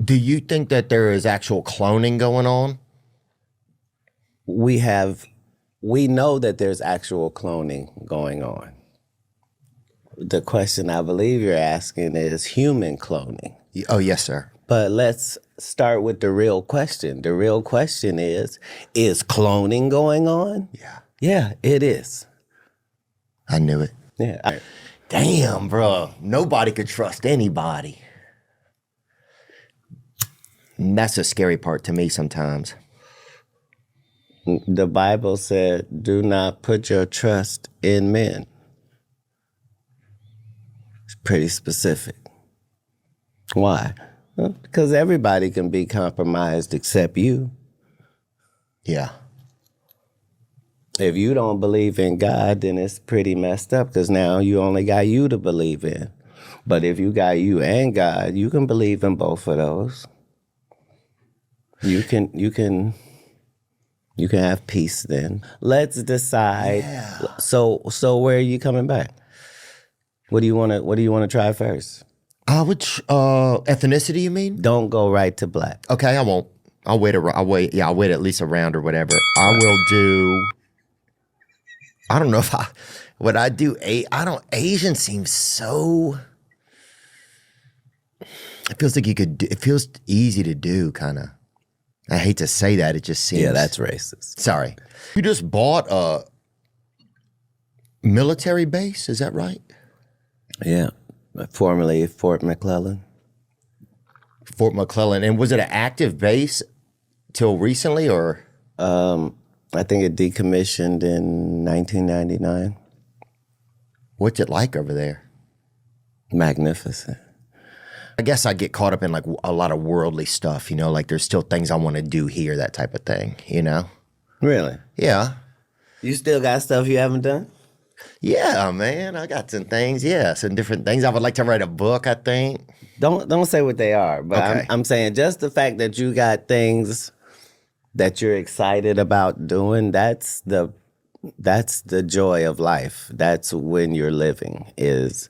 Do you think that there is actual cloning going on? We know that there's actual cloning going on. The question I believe you're asking is human cloning. Oh, yes, sir. But let's start with the real question. The real question is cloning going on? Yeah. Yeah, it is. I knew it. Yeah. Damn, bro. Nobody could trust anybody. And that's a scary part to me sometimes. The Bible said, do not put your trust in men. It's pretty specific. Why? Well, because everybody can be compromised except you. Yeah. If you don't believe in God, then it's pretty messed up because now you only got you to believe in. But if you got you and God, you can believe in both of those. You can have peace then. Let's decide. Yeah. So where are you coming back? What do you want to try first? Ethnicity, you mean? Don't go right to black. Okay, I won't. I'll wait at least a round or whatever. I will do. I don't know if I do. Asian seems so. It feels like it feels easy to do, kind of. I hate to say that. It just seems. Yeah, that's racist. Sorry. You just bought a military base, is that right? Yeah. Formerly Fort McClellan. Fort McClellan. And was it an active base till recently, or? I think it decommissioned in 1999. What's it like over there? Magnificent. I guess I get caught up in like a lot of worldly stuff, like there's still things I want to do here, that type of thing, Really? Yeah. You still got stuff you haven't done? Yeah, man. I got some things, some different things. I would like to write a book, I think. Don't say what they are, but Okay. I'm saying just the fact that you got things that you're excited about doing, that's the joy of life. That's when you're living is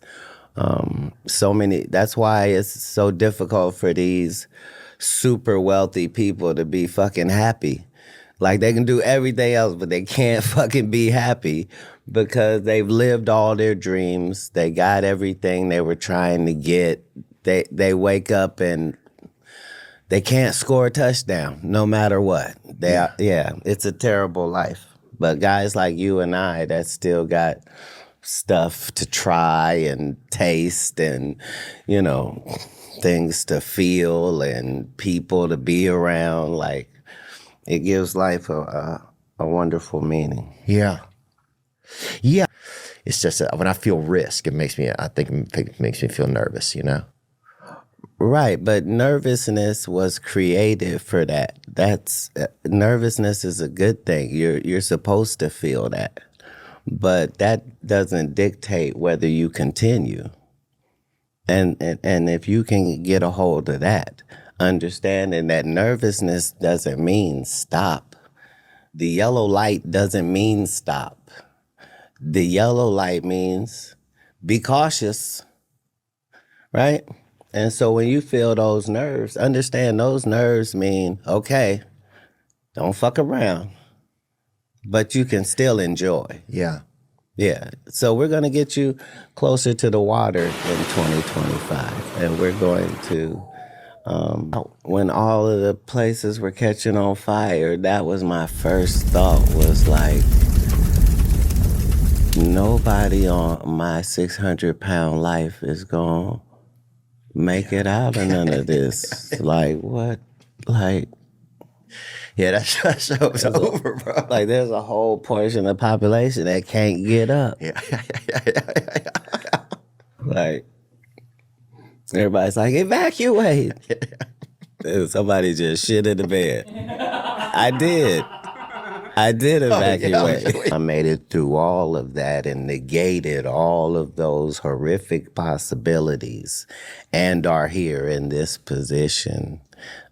so many. That's why it's so difficult for these super wealthy people to be fucking happy. Like they can do everything else, but they can't fucking be happy because they've lived all their dreams. They got everything they were trying to get. They wake up and they can't score a touchdown no matter what. It's a terrible life. But guys like you and I that still got stuff to try and taste and, things to feel and people to be around, like it gives life a wonderful meaning. Yeah. Yeah. It's just when I feel risk, it makes me feel nervous, Right, but nervousness was created for that. Nervousness is a good thing. You're supposed to feel that. But that doesn't dictate whether you continue. And if you can get a hold of that, understanding that nervousness doesn't mean stop. The yellow light doesn't mean stop. The yellow light means be cautious, right? And so when you feel those nerves, understand those nerves mean, okay, don't fuck around, but you can still enjoy. Yeah. Yeah. So we're going to get you closer to the water in 2025. And we're going to, when all of the places were catching on fire, that was my first thought was like, nobody on my 600-pound life is going to make it out of none of this. Like, what? Like, yeah, that show's over, bro. Like, there's a whole portion of the population that can't get up. Yeah. Like, everybody's like, evacuate. And somebody just shit in the bed. I did evacuate. Oh, yeah. I made it through all of that and negated all of those horrific possibilities and are here in this position,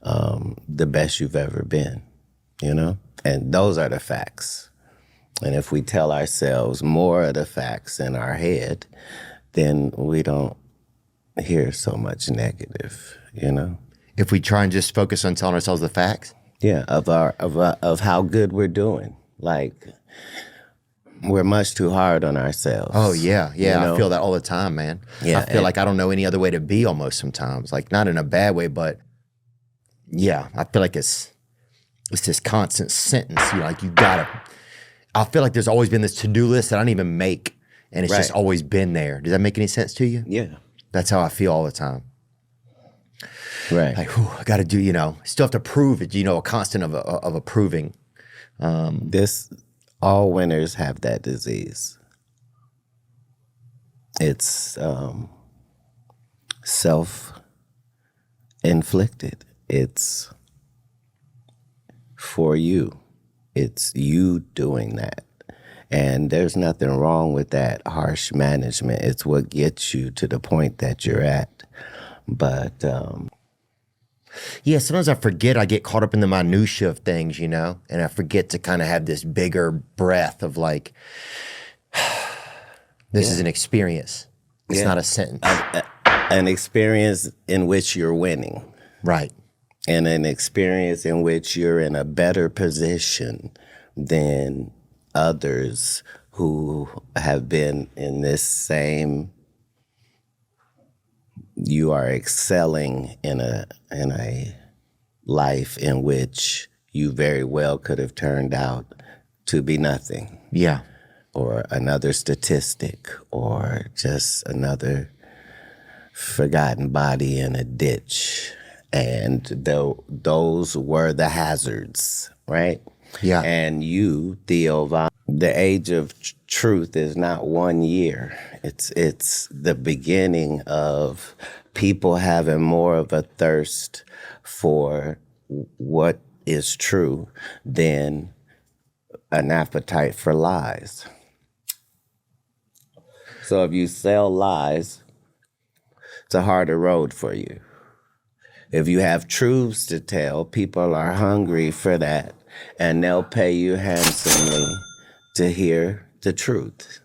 the best you've ever been, And those are the facts. And if we tell ourselves more of the facts in our head, then we don't hear so much negative, If we try and just focus on telling ourselves the facts. Yeah, of how good we're doing. Like, we're much too hard on ourselves. Oh yeah, yeah. You know? I feel that all the time, man. Yeah, I feel like I don't know any other way to be almost sometimes. Like not in a bad way, but yeah, I feel like it's this constant sentence. You know, like you gotta. I feel like there's always been this to-do list that I don't even make, and it's just always been there. Does that make any sense to you? Yeah. That's how I feel all the time. Right. Like, whew, I got to do. You know, still have to prove it. You know, a constant of approving. All winners have that disease. It's self-inflicted. It's for you. It's you doing that. And there's nothing wrong with that harsh management. It's what gets you to the point that you're at. But yeah, sometimes I forget. I get caught up in the minutia of things, you know, and I forget to kind of have this bigger breath of like, this is an experience. It's not a sentence. an experience in which you're winning. Right. And an experience in which you're in a better position than others who have been in this same. You are excelling in a life in which you very well could have turned out to be nothing. Yeah. Or another statistic, or just another forgotten body in a ditch. And those were the hazards, right? Yeah. And you, Theo, the age of truth is not 1 year. It's the beginning of people having more of a thirst for what is true than an appetite for lies. So if you sell lies, it's a harder road for you. If you have truths to tell, people are hungry for that, and they'll pay you handsomely to hear the truth.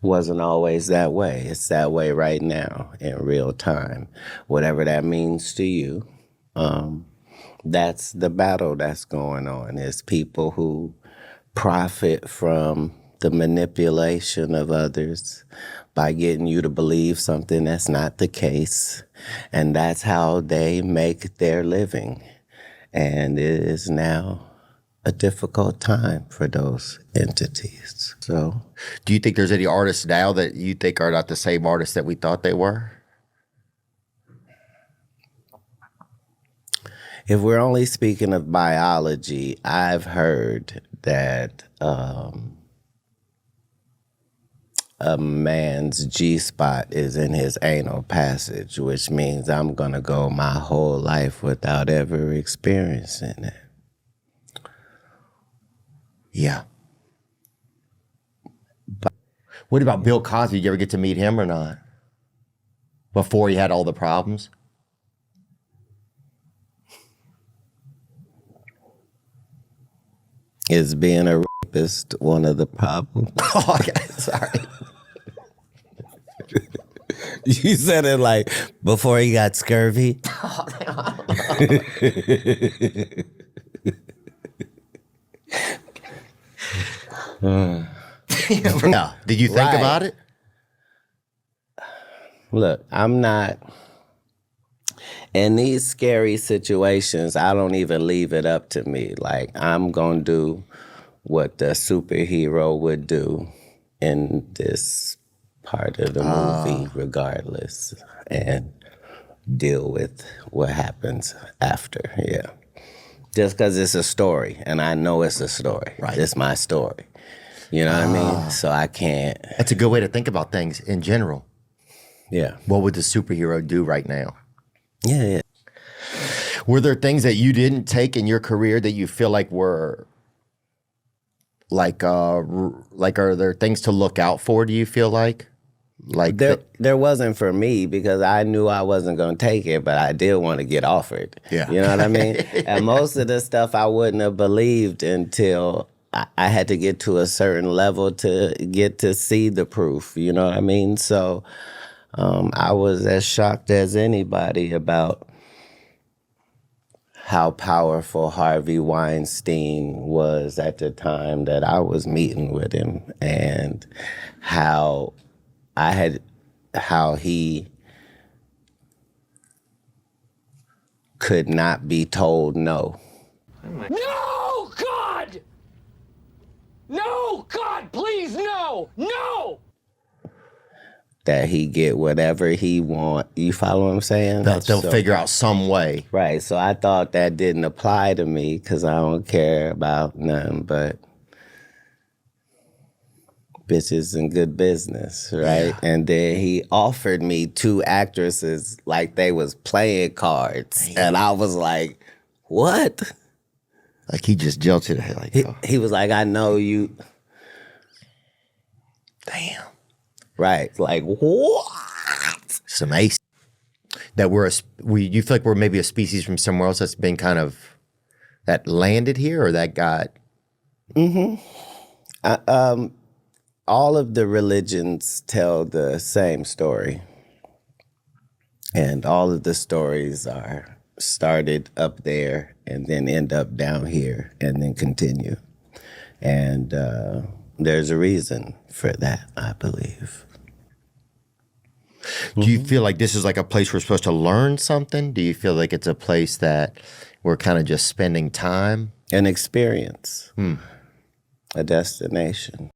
Wasn't always that way. It's that way right now in real time. Whatever that means to you, that's the battle that's going on. Is people who profit from the manipulation of others by getting you to believe something that's not the case. And that's how they make their living. And it is now a difficult time for those entities. So, do you think there's any artists now that you think are not the same artists that we thought they were? if we're only speaking of biology, I've heard that a man's G-spot is in his anal passage, which means I'm going to go my whole life without ever experiencing it. Yeah. What about Bill Cosby? Did you ever get to meet him or not? Before he had all the problems? Is being a rapist one of the problems? Oh, okay. Sorry. You said it like before he got scurvy. Yeah. Did you think Right. about it? Look, I'm not in these scary situations. I don't even leave it up to me. Like, I'm gonna do what the superhero would do in this part of the movie, regardless, and deal with what happens after. Yeah, just because it's a story, and I know it's a story. Right. It's my story. You know what I mean? So I can't. That's a good way to think about things in general. Yeah. What would the superhero do right now? Yeah. Yeah. Were there things that you didn't take in your career that you feel like were like are there things to look out for, do you feel like? Like There wasn't for me because I knew I wasn't going to take it, but I did want to get offered. Yeah. You know what I mean? And most of the stuff I wouldn't have believed until I had to get to a certain level to get to see the proof. You know what I mean? So I was as shocked as anybody about how powerful Harvey Weinstein was at the time that I was meeting with him, and how he could not be told no. No, God! No, God, please, no! No! That he get whatever he want. You follow what I'm saying? They'll figure out some way. Right. So I thought that didn't apply to me because I don't care about nothing but bitches and good business, right? Yeah. And then he offered me 2 actresses like they was playing cards. Damn. And I was like, what? Like he just jilted it. Like, he was like, I know you. Damn. Right. Like, what? Some ace. That you feel like we're maybe a species from somewhere else that's been kind of, that landed here or that got? Mm-hmm. All of the religions tell the same story. And all of the stories are started up there and then end up down here and then continue. And there's a reason for that, I believe. Do you feel like this is like a place we're supposed to learn something? Do you feel like it's a place that we're kind of just spending time? An experience. A destination.